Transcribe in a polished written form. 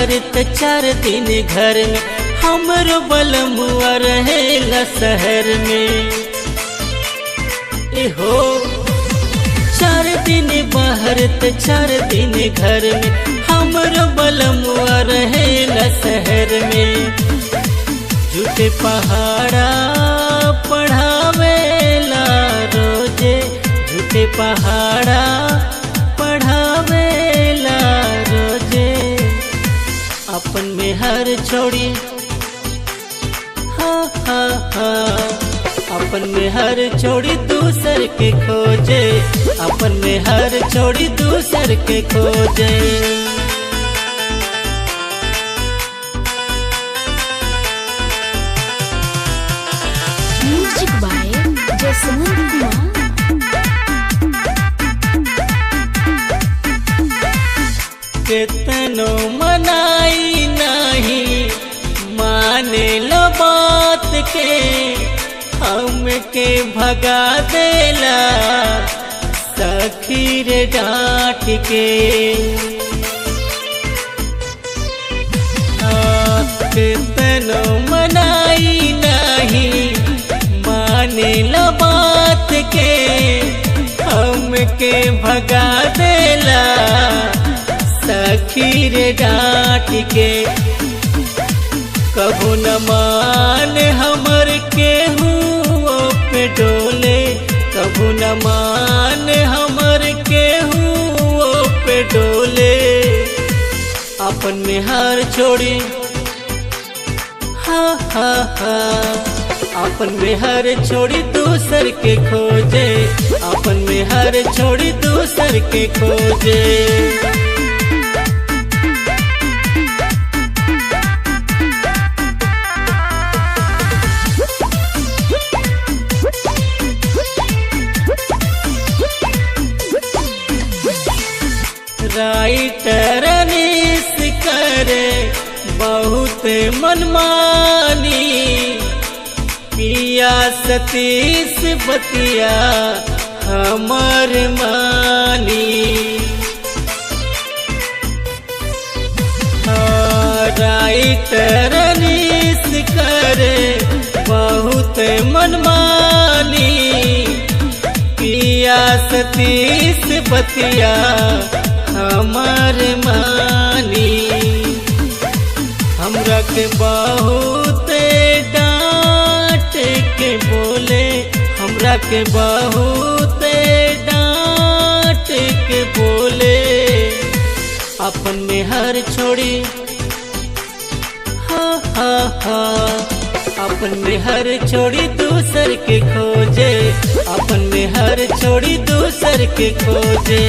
बाहर त 4 दिन घर में, हमरो बलमुआ रहेला शहर में। हो 4 दिन बाहर त 4 दिन घर में, हमरो बलमुआ रहेला शहर में। झूठे पहाड़ा पढ़ावेला रोजे, झूठे पहाड़ा पढ़ावेला रोजे। अपन में हर छोड़ी हा हा हा, अपन में हर छोड़ी दूसर के खोजे, अपन में हर छोड़ी दूसर के खोजे। Music by Jaswant Kumar. केतनो मनाई नहीं माने लो बात के, हमके भगा देला सखी रे डांट के। केतनो मनाई नहीं माने लो बात के, हमके भगा देला सखी रे डांट के। कबू न मान हमर केहू पे डोले, कबू न मान हमर केहू पे डोले। अपन में हार छोड़ी हा हा हा, अपन में हर छोड़ी दूसर के खोजे, अपन में हर छोड़ी दूसर के खोजे। राइटर अनीस करे बहुत मनमानी, पिया सतीश बतिया हमर मानी। राइटर अनीस करे बहुत मनमानी, पिया सतीश बतिया हमर मानी। हमरा के बहुत डांट के बोले, हमरा के बहुत डांट के बोले। अपन में हर छोड़ी हा हा हा, अपन में हर छोड़ी दूसर के खोजे, अपन में हर छोड़ी दूसर के खोजे।